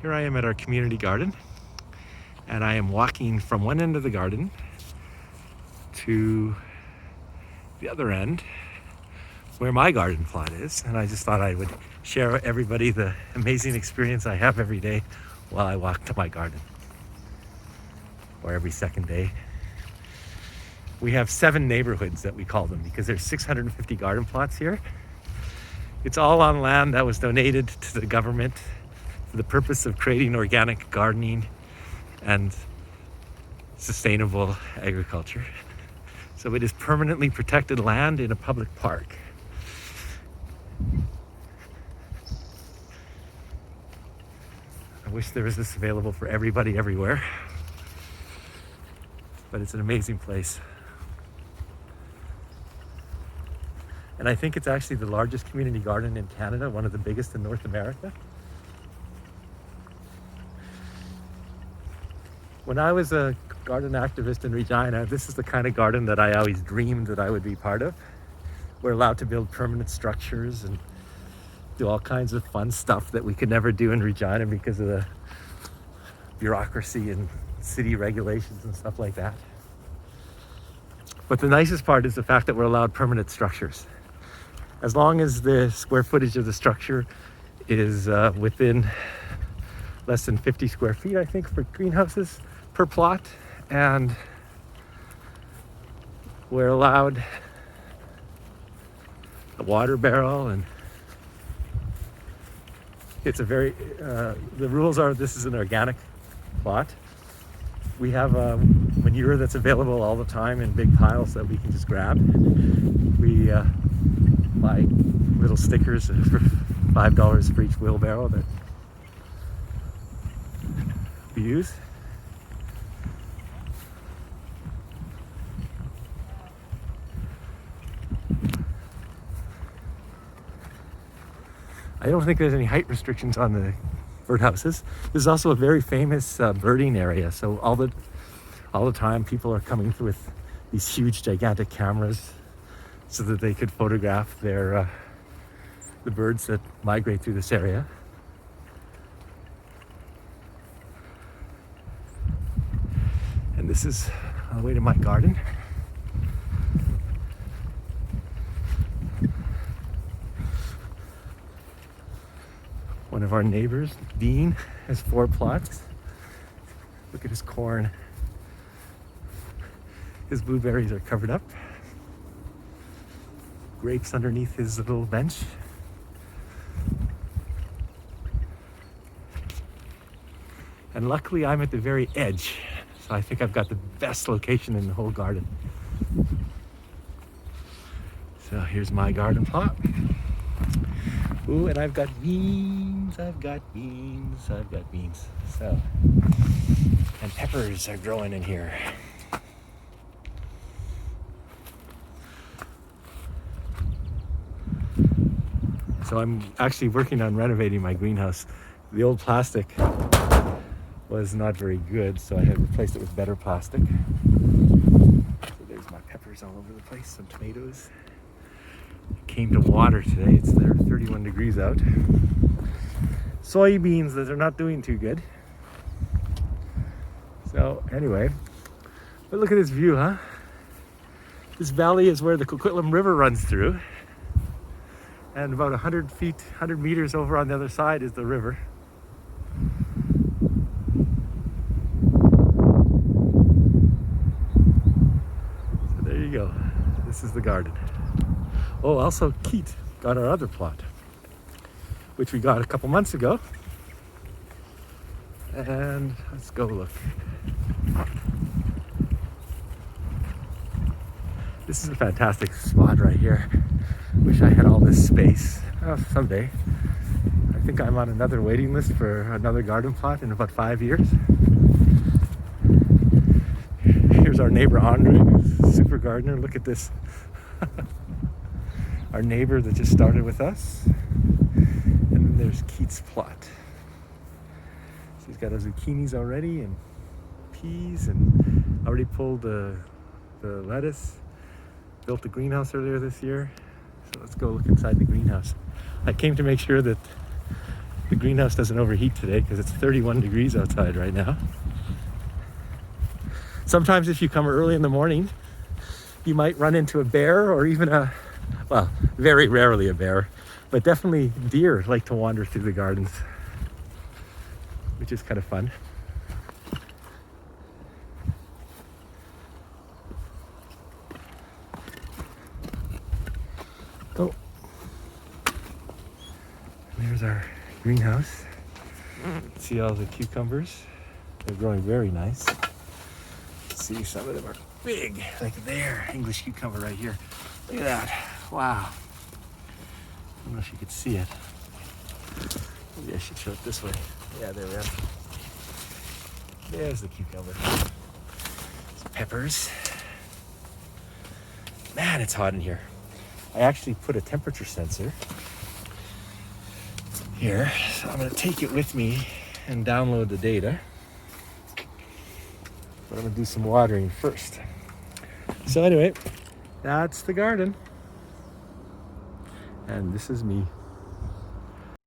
Here I am at our community garden, and I am walking from one end of the garden to the other end where my garden plot is, and I just thought I would share with everybody the amazing experience I have every day while I walk to my garden, or every second day. We have 7 neighborhoods that we call them because there's 650 garden plots here. It's all on land that was donated to the government for the purpose of creating organic gardening and sustainable agriculture. So it is permanently protected land in a public park. I wish there was this available for everybody everywhere, but it's an amazing place. And I think it's actually the largest community garden in Canada, one of the biggest in North America. When I was a garden activist in Regina, this is the kind of garden that I always dreamed that I would be part of. We're allowed to build permanent structures and do all kinds of fun stuff that we could never do in Regina because of the bureaucracy and city regulations and stuff like that. But the nicest part is the fact that we're allowed permanent structures. As long as the square footage of the structure is within less than 50 square feet, I think, for greenhouses per plot, and we're allowed a water barrel, and it's a very, the rules are this is an organic plot. We have manure that's available all the time in big piles that we can just grab. We buy little stickers for $5 for each wheelbarrow that we use. I don't think there's any height restrictions on the birdhouses. There's also a very famous birding area, so all the time people are coming with these huge gigantic cameras so that they could photograph the birds that migrate through this area. And this is on the way to my garden. One of our neighbors, Dean, has 4 plots. Look at his corn. His blueberries are covered up. Grapes underneath his little bench. And luckily I'm at the very edge, so I think I've got the best location in the whole garden. So here's my garden plot. Ooh, and I've got beans, I've got beans. So, and peppers are growing in here. So I'm actually working on renovating my greenhouse. The old plastic was not very good, so I had replaced it with better plastic. So there's my peppers all over the place, some tomatoes. It came to water today. It's there 31 degrees out. Soybeans that are not doing too good. So anyway, but look at this view, huh? This valley is where the Coquitlam River runs through. And about 100 meters over on the other side is the river. So there you go. This is the garden. Oh, also Keith got our other plot, which we got a couple months ago. And let's go look. This is a fantastic spot right here. Wish I had all this space. Someday. I think I'm on another waiting list for another garden plot in about 5 years. Here's our neighbor Andre, who's a super gardener. Look at this. Our neighbor that just started with us. And then there's Keith's plot. So he's got his zucchinis already and peas, and already pulled the lettuce. Built the greenhouse earlier this year. So let's go look inside the greenhouse. I came to make sure that the greenhouse doesn't overheat today because it's 31 degrees outside right now. Sometimes if you come early in the morning, you might run into a bear or even well, very rarely a bear, but definitely deer like to wander through the gardens, which is kind of fun. Oh, there's our greenhouse. See all the cucumbers? They're growing very nice. See, some of them are big, like there, English cucumber right here. Look at that, wow. I don't know if you could see it. Maybe I should show it this way. Yeah, there we are. There's the cucumber. Some peppers. Man, it's hot in here. I actually put a temperature sensor here, so I'm gonna take it with me and download the data. But I'm gonna do some watering first. So anyway, that's the garden. And this is me.